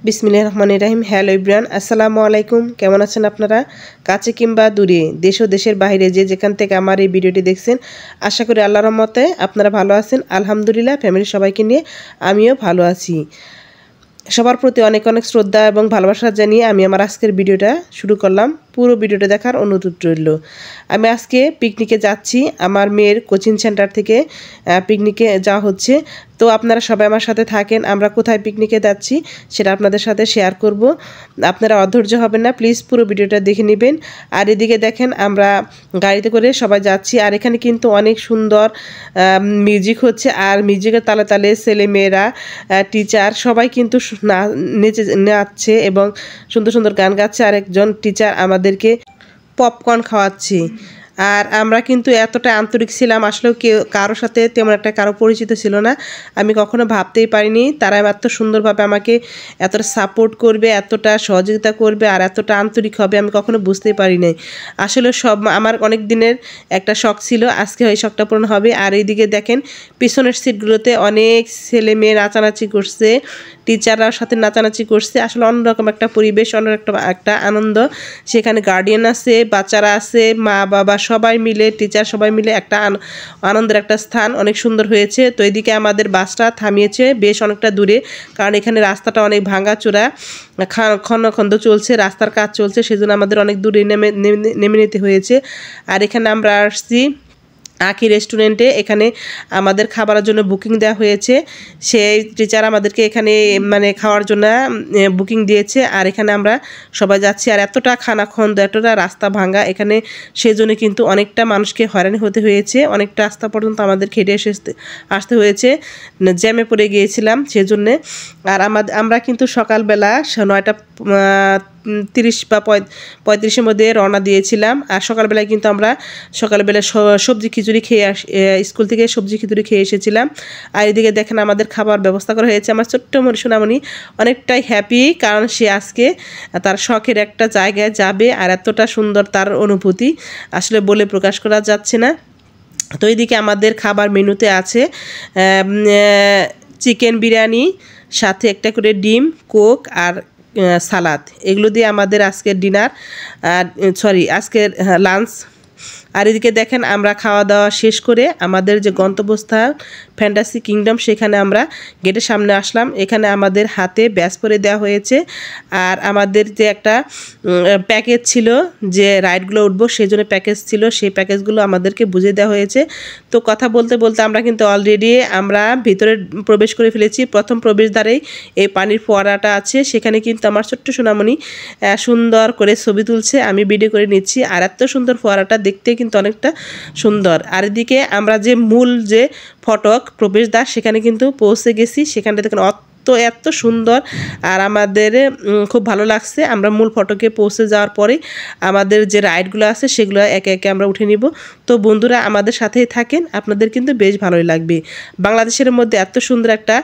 বিসমিল্লাহির রহমানির রহিম। Hello everyone, আসসালামু আলাইকুম। কেমন আছেন আপনারা? কাছে কিংবা দূরে, দেশ ও দেশের বাইরে যে যেখান থেকে আমার এই ভিডিওটি দেখছেন, আশা করি আল্লাহর রহমতে আপনারা ভালো আছেন। আলহামদুলিল্লাহ, ফ্যামিলির সবাইকে নিয়ে আমিও ভালো আছি। সবার প্রতি অনেক অনেক শ্রদ্ধা এবং ভালোবাসা জানিয়ে আমি আমার আজকের ভিডিওটা শুরু করলাম। পুরো ভিডিওটা দেখার অনুরোধ রইল। আমি আজকে পিকনিকে যাচ্ছি, আমার মেয়ের কোচিং সেন্টার থেকে পিকনিকে যাওয়া হচ্ছে। তো আপনারা সবাই আমার সাথে থাকেন। আমরা কোথায় পিকনিকে যাচ্ছি সেটা আপনাদের সাথে শেয়ার করব। আপনারা অধৈর্য হবেন না, প্লিজ পুরো ভিডিওটা দেখে নেবেন। আর এদিকে দেখেন আমরা গাড়িতে করে সবাই যাচ্ছি, আর এখানে কিন্তু অনেক সুন্দর মিউজিক হচ্ছে, আর মিউজিকের তালে তালে ছেলে মেয়েরা, টিচার সবাই কিন্তু নাচছে এবং সুন্দর সুন্দর গান গাচ্ছে। আর একজন টিচার আমাদেরকে পপকর্ন খাওয়াচ্ছি। আর আমরা কিন্তু এতটা আন্তরিক ছিলাম, আসলেও কেউ কারোর সাথে তেমন একটা কারো পরিচিত ছিল না। আমি কখনো ভাবতেই পারিনি তারা এত সুন্দরভাবে আমাকে এতটা সাপোর্ট করবে, এতটা সহযোগিতা করবে, আর এতটা আন্তরিক হবে আমি কখনো বুঝতেই পারি নাই। আসলে সব আমার অনেক দিনের একটা শখ ছিল, আজকে ওই শখটা পূরণ হবে। আর এইদিকে দেখেন পিছনের সিটগুলোতে অনেক ছেলে মেয়ে নাচানাচি করছে, টিচাররাও সাথে নাচানাচি করছে। আসলে অন্যরকম একটা পরিবেশ, অন্যরকম একটা আনন্দ। সেখানে গার্ডিয়ান আছে, বাচ্চারা আছে, মা বাবা সবাই মিলে, টিচার সবাই মিলে একটা আনন্দের একটা স্থান, অনেক সুন্দর হয়েছে। তো এদিকে আমাদের বাসটা থামিয়েছে বেশ অনেকটা দূরে, কারণ এখানে রাস্তাটা অনেক ভাঙাচোরা, খন্ড চলছে, রাস্তার কাজ চলছে, সেজন্য আমাদের অনেক দূরে নেমে নিতে হয়েছে। আর এখানে আমরা আসছি আঁকি রেস্টুরেন্টে। এখানে আমাদের খাবারের জন্য বুকিং দেওয়া হয়েছে। সেই টিচার আমাদেরকে এখানে মানে খাওয়ার জন্য বুকিং দিয়েছে। আর এখানে আমরা সবাই যাচ্ছি। আর এতটা খানাখন্দ, এতটা রাস্তা ভাঙা এখানে, সেজন্য কিন্তু অনেকটা মানুষকে হয়রানি হতে হয়েছে। অনেকটা রাস্তা পর্যন্ত আমাদের খেটে আসতে হয়েছে, জ্যামে পড়ে গিয়েছিলাম সেজন্যে। আর আমরা কিন্তু সকালবেলা 9:30 বা 35-এর মধ্যে রওনা দিয়েছিলাম। আর সকালবেলায় কিন্তু আমরা সবজি খিচুড়ি খেয়ে স্কুল থেকে সবজি খিচুড়ি খেয়ে এসেছিলাম। আর এদিকে দেখেন আমাদের খাবার ব্যবস্থা করা হয়েছে। আমার ছোট্ট সোনামণি অনেকটাই হ্যাপি, কারণ সে আজকে তার শখের একটা জায়গায় যাবে, আর এতটা সুন্দর তার অনুভূতি আসলে বলে প্রকাশ করা যাচ্ছে না। তো এইদিকে আমাদের খাবার মেনুতে আছে চিকেন বিরিয়ানি, সাথে একটা করে ডিম, কোক আর সালাদ। এগুলো দিয়ে আমাদের আজকের ডিনার, আজকের লাঞ্চ। আর এদিকে দেখেন আমরা খাওয়া দাওয়া শেষ করে আমাদের যে গন্তব্যস্থান ফ্যান্টাসি কিংডম, সেখানে আমরা গেটের সামনে আসলাম। এখানে আমাদের হাতে ব্যাজ করে দেওয়া হয়েছে। আর আমাদের যে একটা প্যাকেজ ছিল যে রাইডগুলো উঠবো, সেই জন্য প্যাকেজ ছিল, সেই প্যাকেজগুলো আমাদেরকে বুঝিয়ে দেওয়া হয়েছে। তো কথা বলতে বলতে আমরা কিন্তু অলরেডি আমরা ভিতরে প্রবেশ করে ফেলেছি। প্রথম প্রবেশদ্বারেই এই পানির ফোয়ারাটা আছে, সেখানে কিন্তু আমার ছোট্ট সোনামণি সুন্দর করে ছবি তুলছে, আমি ভিডিও করে নিচ্ছি। আর এত সুন্দর ফোয়ারাটা দেখতে কিন্তু অনেকটা সুন্দর। আর এদিকে আমরা যে মূল যে ফটক প্রবেশদ্বার, সেখানে কিন্তু পৌঁছে গেছি। সেখানটা দেখেন এত সুন্দর, আর আমাদের খুব ভালো লাগছে। আমরা মূল ফটকে পৌঁছে যাওয়ার পরে আমাদের যে রাইডগুলো আছে সেগুলো একে একে আমরা উঠে নিব। তো বন্ধুরা আমাদের সাথেই থাকেন, আপনাদের কিন্তু বেশ ভালোই লাগবে। বাংলাদেশের মধ্যে এত সুন্দর একটা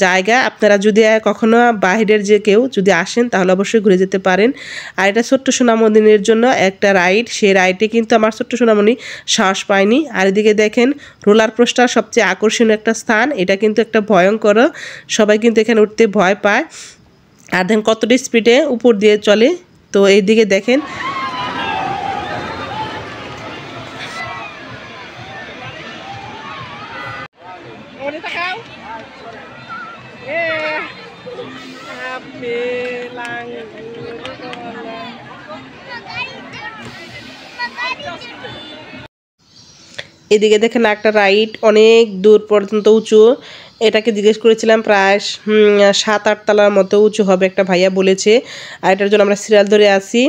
জায়গা, আপনারা যদি কখনো বাহিরের যে কেউ যদি আসেন তাহলে অবশ্যই ঘুরে যেতে পারেন। আর এটা ছোট্ট সোনামণির জন্য একটা রাইড, সেই রাইডে কিন্তু আমার ছোট্ট সোনামণি সাহস পায়নি। আর এদিকে দেখেন রোলার কোস্টার, সবচেয়ে আকর্ষণীয় একটা স্থান। এটা কিন্তু একটা ভয়ঙ্কর, সবাই কিন্তু এখানে উঠতে ভয় পায়। আর দেখেন কতটা স্পিডে উপর দিয়ে চলে। তো এইদিকে দেখেন এদিকে দেখেন একটা রাইড অনেক দূর পর্যন্ত উঁচু। এটাকে জিজ্ঞেস করেছিলাম, প্রায় 7-8 তলার মতো উঁচু হবে, একটা ভাইয়া বলেছে। আর এটার জন্য আমরা সিরিয়াল ধরে আছি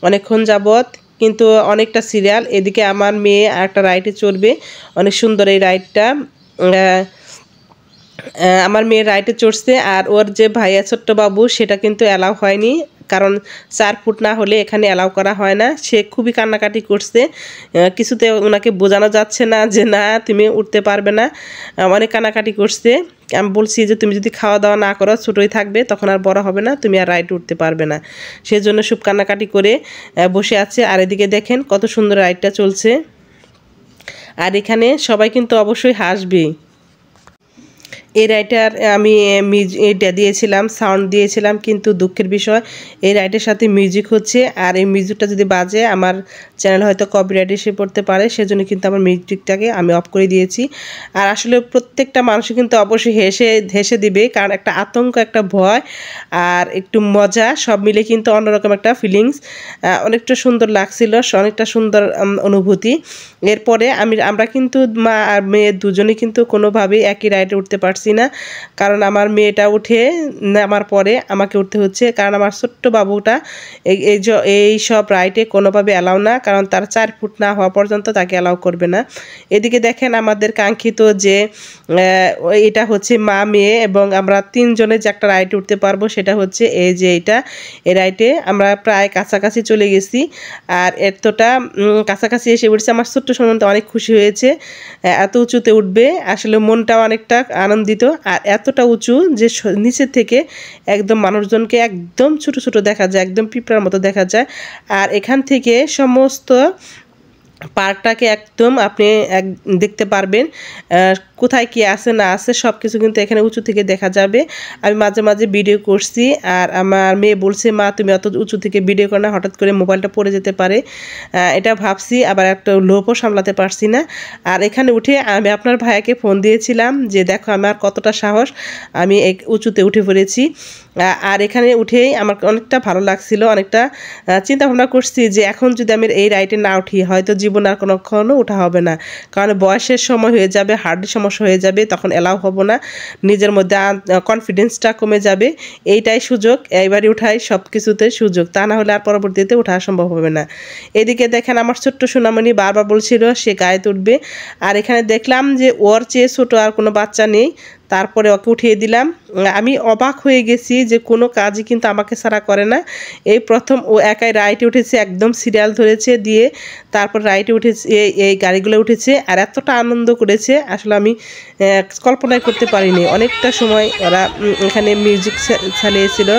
অনেকক্ষণ যাবৎ, কিন্তু অনেকটা সিরিয়াল। এদিকে আমার মেয়ে আর একটা রাইডে চড়বে, অনেক সুন্দর এই রাইডটা। আমার মেয়ের রাইডে চড়ছে, আর ওর যে ভাইয়া ছোট্ট বাবু সেটা কিন্তু অ্যালাউ হয়নি, কারণ 4 ফুট না হলে এখানে অ্যালাউ করা হয় না। সে খুবই কান্নাকাটি করছে, কিছুতে ওনাকে বোঝানো যাচ্ছে না যে না তুমি উঠতে পারবে না, অনেক কান্নাকাটি করছে। আমি বলছি যে তুমি যদি খাওয়া দাওয়া না করো, ছোটোই থাকবে, তখন আর বড় হবে না, তুমি আর রাইড উঠতে পারবে না। সেই জন্য খুব কান্নাকাটি করে বসে আছে। আর এদিকে দেখেন কত সুন্দর রাইডটা চলছে। আর এখানে সবাই কিন্তু অবশ্যই হাসবে। এই রাইডটার আমি এটা দিয়েছিলাম, সাউন্ড দিয়েছিলাম, কিন্তু দুঃখের বিষয় এই রাইডের সাথে মিউজিক হচ্ছে, আর এই মিউজিকটা যদি বাজে আমার চ্যানেল হয়তো কপিরাইট এসে পড়তে পারে, সেজন্য কিন্তু আমার মিউজিকটাকে আমি অফ করে দিয়েছি। আর আসলে প্রত্যেকটা মানুষই কিন্তু অবশ্যই হেসে দিবে, কারণ একটা আতঙ্ক, একটা ভয় আর একটু মজা সব মিলে কিন্তু অন্যরকম একটা ফিলিংস, অনেকটা সুন্দর লাগছিল, অনেকটা সুন্দর অনুভূতি। এরপরে আমরা কিন্তু মা আর মেয়ে দুজনে কিন্তু কোনোভাবেই একই রাইডে উঠতে পারছি না, কারণ আমার মেয়েটা উঠে নামার পরে আমাকে উঠতে হচ্ছে, কারণ আমার ছোট্ট বাবুটা এই সব রাইডে কোনোভাবে অ্যালাউ না, কারণ তার 4 ফুট না হওয়া পর্যন্ত তাকে অ্যালাউ করবে না। এদিকে দেখেন আমাদের কাঙ্ক্ষিত যে এটা হচ্ছে মা মেয়ে এবং আমরা 3 জনে যে একটা রাইডে উঠতে পারবো, সেটা হচ্ছে এই যে এই রাইডে আমরা প্রায় কাছাকাছি চলে গেছি। আর এতটা কাছাকাছি এসে পড়ছে, আমার ছোট্ট সম্বন্ধে অনেক খুশি হয়েছে, এত উঁচুতে উঠবে, আসলে মনটাও অনেকটা আনন্দিত। আর এতটা উঁচু যে নিচের থেকে একদম মানুষজনকে একদম ছোট ছোট দেখা যায়, একদম পিঁপড়ার মতো দেখা যায়। আর এখান থেকে সমস্ত পার্কটাকে একদম আপনি দেখতে পারবেন, কোথায় কি আছে না আছে সব কিছু কিন্তু এখানে উঁচু থেকে দেখা যাবে। আমি মাঝে মাঝে ভিডিও করছি, আর আমার মেয়ে বলছে, মা তুমি অত উঁচু থেকে ভিডিও করো না, হঠাৎ করে মোবাইলটা পড়ে যেতে পারে, এটা ভাবছি, আবার একটা লোভও সামলাতে পারছি না। আর এখানে উঠে আমি আপনার ভাইয়াকে ফোন দিয়েছিলাম যে দেখো আমার কতটা সাহস, আমি উঁচুতে উঠে পড়েছি। আর এখানে উঠেই আমার অনেকটা ভালো লাগছিল, অনেকটা চিন্তা ভাবনা করছি যে এখন যদি আমি এই রাইডে না উঠি হয়তো জীবন আর কোনোক্ষণও ওঠা হবে না, কারণ বয়সের সময় হয়ে যাবে, হার্টের সমস্যা হয়ে যাবে, তখন এলাও হব না, নিজের মধ্যে কনফিডেন্সটা কমে যাবে। এইটাই সুযোগ, এইবারই উঠাই সব কিছুতে সুযোগ, তা না হলে আর পরবর্তীতে ওঠা সম্ভব হবে না। এদিকে দেখেন আমার ছোট্ট সোনামণি বারবার বলছিল সে গায়ে তুলবে, আর এখানে দেখলাম যে ওর চেয়ে ছোটো আর কোনো বাচ্চা নেই, তারপরে ওকে উঠিয়ে দিলাম। আমি অবাক হয়ে গেছি যে কোনো কাজই কিন্তু আমাকে ছাড়া করে না, এই প্রথম ও একাই রাইডে উঠেছে, একদম সিরিয়াল ধরেছে দিয়ে তারপর রাইডে উঠেছে, এই গাড়িগুলো উঠেছে, আর এতটা আনন্দ করেছে আসলে আমি কল্পনাই করতে পারিনি। অনেকটা সময় ওরা এখানে মিউজিক চালিয়েছিল।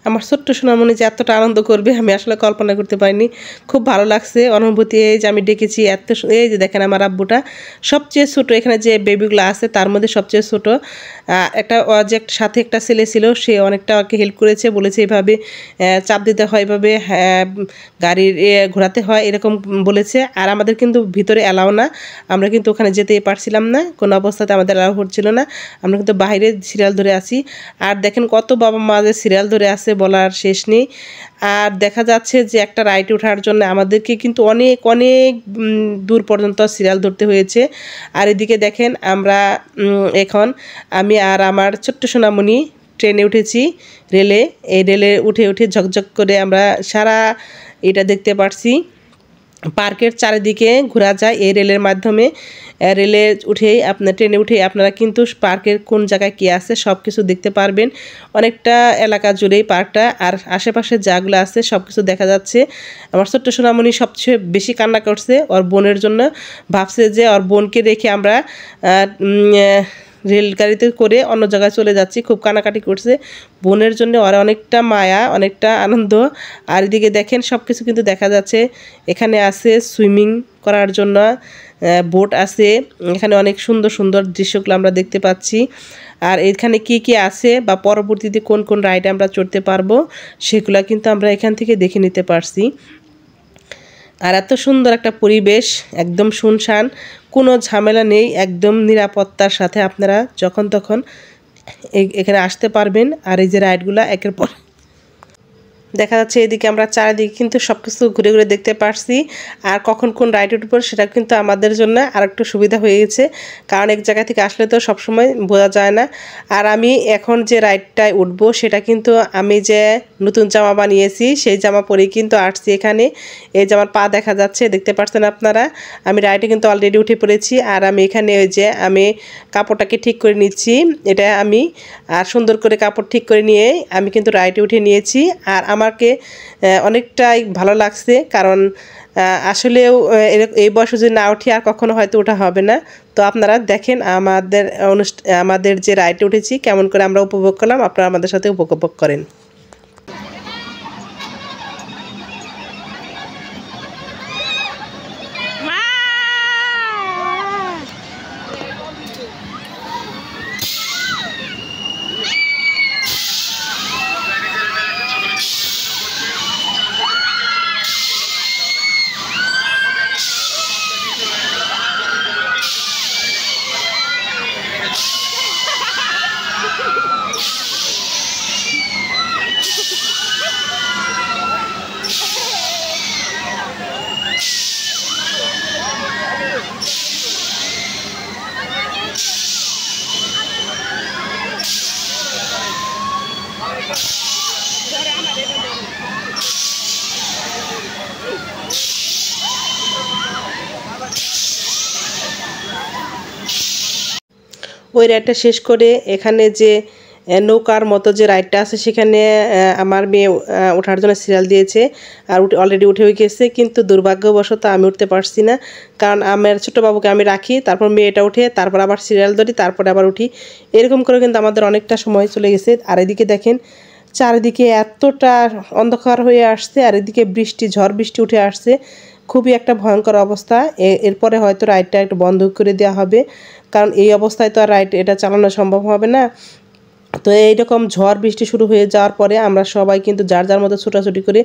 আমার ছোট্ট সোনামণি যে এতটা আনন্দ করবে আমি আসলে কল্পনা করতে পারিনি, খুব ভালো লাগছে অনুভূতি। এই যে আমি ডেকেছি এই যে দেখেন আমার আব্বুটা সবচেয়ে ছোট, এখানে যে বেবিগুলো আছে তার মধ্যে সবচেয়ে ছোট, একটা যে সাথে একটা ছেলে ছিল, সে অনেকটা ওকে হেল্প করেছে, বলেছে এইভাবে চাপ দিতে হয়, এইভাবে গাড়ির ঘোরাতে হয় এরকম বলেছে। আর আমাদের কিন্তু ভিতরে অ্যালাও না, আমরা কিন্তু ওখানে যেতেই পারছিলাম না, কোনো অবস্থাতে আমাদের অ্যালাউ হচ্ছিল না, আমরা কিন্তু বাইরে সিরিয়াল ধরে আছি। আর দেখেন কত বাবা মা যে সিরিয়াল ধরে আছে বলার শেষ নেই। আর দেখা যাচ্ছে যে একটা রাইডে ওঠার জন্য আমাদেরকে কিন্তু অনেক অনেক দূর পর্যন্ত সিরিয়াল ধরতে হয়েছে। আর এদিকে দেখেন আমরা এখন আমি আর আমার ছোট্ট সোনামণি ট্রেনে উঠেছি, রেলে। এই রেলে উঠে উঠে ঝকঝক করে আমরা সারা এটা দেখতে পারছি, পার্কের চারিদিকে ঘোরা যায় এই রেলের মাধ্যমে। রেলে উঠেই ট্রেনে উঠেই আপনারা কিন্তু পার্কের কোন জায়গায় কী আছে সব কিছু দেখতে পারবেন, অনেকটা এলাকা জুড়েই পার্কটা, আর আশেপাশে যাগুলো আছে সব কিছু দেখা যাচ্ছে। আমার ছোট্ট সোনামণি সবচেয়ে বেশি কান্না করছে ওর বোনের জন্য, ভাবছে যে ওর বোনকে রেখে আমরা রেলগাড়িতে করে অন্য জায়গায় চলে যাচ্ছি, খুব কানাকাটি করছে বোনের জন্য, ওর অনেকটা মায়া, অনেকটা আনন্দ। আর এদিকে দেখেন সব কিছু কিন্তু দেখা যাচ্ছে, এখানে আছে সুইমিং করার জন্য বোট আছে, এখানে অনেক সুন্দর সুন্দর দৃশ্যগুলো আমরা দেখতে পাচ্ছি। আর এখানে কি কি আছে বা পরবর্তীতে কোন কোন রাইডে আমরা চড়তে পারবো সেগুলো কিন্তু আমরা এখান থেকে দেখে নিতে পারছি। আর এত সুন্দর একটা পরিবেশ, একদম শুনশান, কোনো ঝামেলা নেই, একদম নিরাপত্তার সাথে আপনারা যখন তখন এখানে আসতে পারবেন। আর এই যে রাইডগুলো একের পর দেখা যাচ্ছে, এদিকে আমরা চারিদিকে কিন্তু সব কিছু ঘুরে ঘুরে দেখতে পারছি। আর কখন কোন রাইডের উপর সেটা কিন্তু আমাদের জন্য আর একটু সুবিধা হয়ে গেছে, কারণ এক জায়গা থেকে আসলে তো সবসময় বোঝা যায় না। আর আমি এখন যে রাইডটায় উঠবো সেটা কিন্তু আমি যে নতুন জামা বানিয়েছি সেই জামা পরেই কিন্তু আসছি এখানে। এই যে আমার পা দেখা যাচ্ছে, দেখতে পাচ্ছেন আপনারা, আমি রাইডে কিন্তু অলরেডি উঠে পড়েছি। আর আমি এখানে ওই যে আমি কাপড়টাকে ঠিক করে নিচ্ছি, এটা আমি আর সুন্দর করে কাপড় ঠিক করে নিয়ে আমি কিন্তু রাইডে উঠে নিয়েছি। আর আমাকে অনেকটাই ভালো লাগছে, কারণ আসলেও এই বয়সে যদি না উঠি আর কখনো হয়তো ওঠা হবে না। তো আপনারা দেখেন আমাদের যে রাইডে উঠেছি কেমন করে আমরা উপভোগ করলাম, আপনারা আমাদের সাথে উপভোগ করেন। ওই রাইডটা শেষ করে এখানে যে নৌকার মতো যে রাইডটা আছে সেখানে আমার মেয়ে ওঠার জন্য সিরিয়াল দিয়েছে আর অলরেডি উঠে গেছে, কিন্তু দুর্ভাগ্যবশত আমি উঠতে পারছি না, কারণ আমার ছোটো বাবুকে আমি রাখি, তারপর মেয়েটা উঠে, তারপর আবার সিরিয়াল ধরি, তারপরে আবার উঠি, এরকম করে কিন্তু আমাদের অনেকটা সময় চলে গেছে। আর এদিকে দেখেন চারিদিকে এতটা অন্ধকার হয়ে আসছে, আর এদিকে ঝড় বৃষ্টি উঠে আসছে, খুবই একটা ভয়ঙ্কর অবস্থা। এরপরে হয়তো রাইডটা একটু বন্ধ করে দেওয়া হবে, কারণ এই অবস্থায় তো আর রাইড এটা চালানো সম্ভব হবে না। তো এইরকম ঝড় বৃষ্টি শুরু হয়ে যাওয়ার পরে আমরা সবাই কিন্তু যার যার মতো ছোটাছুটি করে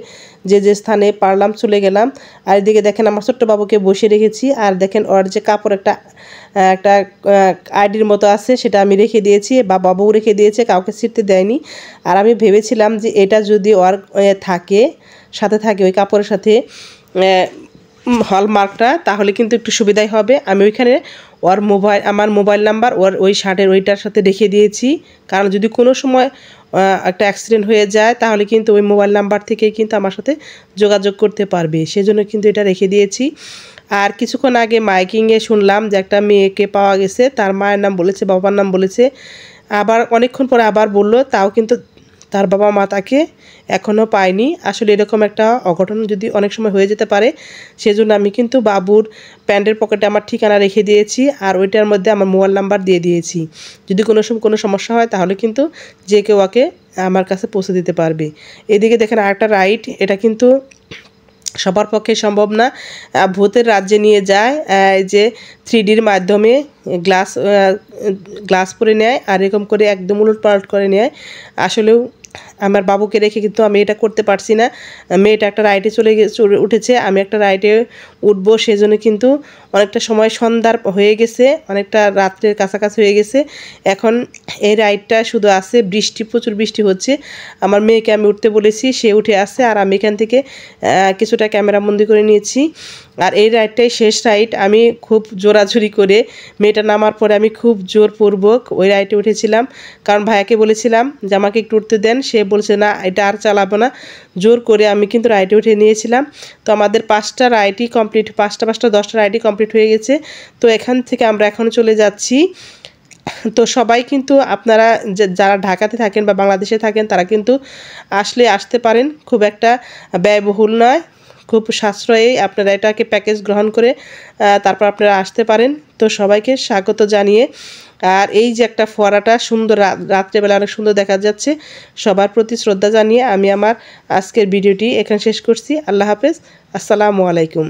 যে স্থানে পারলাম চলে গেলাম। আর এদিকে দেখেন আমার ছোট্ট বাবুকে বসিয়ে রেখেছি, আর দেখেন ওর যে কাপড় একটা আইডির মতো আছে সেটা আমি রেখে দিয়েছি, বা বাবু রেখে দিয়েছে, কাউকে ছিঁড়তে দেয়নি। আর আমি ভেবেছিলাম যে এটা যদি ওর সাথে থাকে ওই কাপড়ের সাথে হলমার্কটা, তাহলে কিন্তু একটু সুবিধাই হবে। আমি ওইখানে আমার মোবাইল নাম্বার ওই শার্টের ওইটার সাথে রেখে দিয়েছি, কারণ যদি কোনো সময় একটা অ্যাক্সিডেন্ট হয়ে যায় তাহলে কিন্তু ওই মোবাইল নাম্বার থেকেই কিন্তু আমার সাথে যোগাযোগ করতে পারবে, সেজন্য কিন্তু এটা রেখে দিয়েছি। আর কিছুক্ষণ আগে মাইকিংয়ে শুনলাম যে একটা মেয়েকে পাওয়া গেছে, তার মায়ের নাম বলেছে, বাবার নাম বলেছে, আবার অনেকক্ষণ পরে আবার বলল, তাও কিন্তু তার বাবা মা তাকে এখনও পায়নি। আসলে এরকম একটা অঘটন যদি অনেক সময় হয়ে যেতে পারে, সেজন্য আমি কিন্তু বাবুর প্যান্টের পকেটে আমার ঠিকানা রেখে দিয়েছি, আর ওইটার মধ্যে আমার মোবাইল নাম্বার দিয়ে দিয়েছি। যদি কোনো সমস্যা হয় তাহলে কিন্তু যে কেউ ওকে আমার কাছে পৌঁছে দিতে পারবে। এদিকে দেখেন আরেকটা রাইড, এটা কিন্তু সবার পক্ষে সম্ভব না, ভূতের রাজ্যে নিয়ে যায়, যে 3Dর মাধ্যমে গ্লাস পরে নেয় আর এরকম করে একদম উলটপালট করে নেয়। আসলেও আমার বাবুকে রেখে কিন্তু আমি এটা করতে পারছি না। মেয়েটা একটা রাইডে উঠেছে, আমি একটা রাইডে উঠবো, সেজন্য কিন্তু অনেকটা সময় সন্ধ্যার হয়ে গেছে, অনেকটা রাত্রের কাছাকাছি হয়ে গেছে। এখন এই রাইডটা শুধু আছে, প্রচুর বৃষ্টি হচ্ছে। আমার মেয়েকে আমি উঠতে বলেছি, সে উঠে আসছে, আর আমি এখান থেকে কিছুটা ক্যামেরা বন্দি করে নিয়েছি। আর এই রাইডটাই শেষ রাইড। আমি খুব জোরাঝুরি করে মেয়েটা নামার পরে আমি খুব জোরপূর্বক ওই রাইডে উঠেছিলাম, কারণ ভাইয়াকে বলেছিলাম যে আমাকে একটু উঠতে দেন, সে বলছে না এটা আর চালাবো না, জোর করে আমি কিন্তু রাইডে উঠে নিয়েছিলাম। তো আমাদের 5টা রাইডই কমপ্লিট, 10টা রাইডই কমপ্লিট হয়ে গেছে। তো এখান থেকে আমরা এখন চলে যাচ্ছি। তো সবাই কিন্তু আপনারা যারা ঢাকাতে থাকেন বা বাংলাদেশে থাকেন তারা কিন্তু আসতে পারেন, খুব একটা ব্যয়বহুল নয়, খুব সাশ্রয়ে আপনারা এটাকে প্যাকেজ গ্রহণ করে তারপর আপনারা আসতে পারেন। তো সবাইকে স্বাগত জানিয়ে, আর এই যে একটা ফোয়ারাটা সুন্দর, রাত্রেবেলা অনেক সুন্দর দেখা যাচ্ছে, সবার প্রতি শ্রদ্ধা জানিয়ে আমি আমার আজকের ভিডিওটি এখানে শেষ করছি। আল্লাহ হাফেজ, আসসালামু আলাইকুম।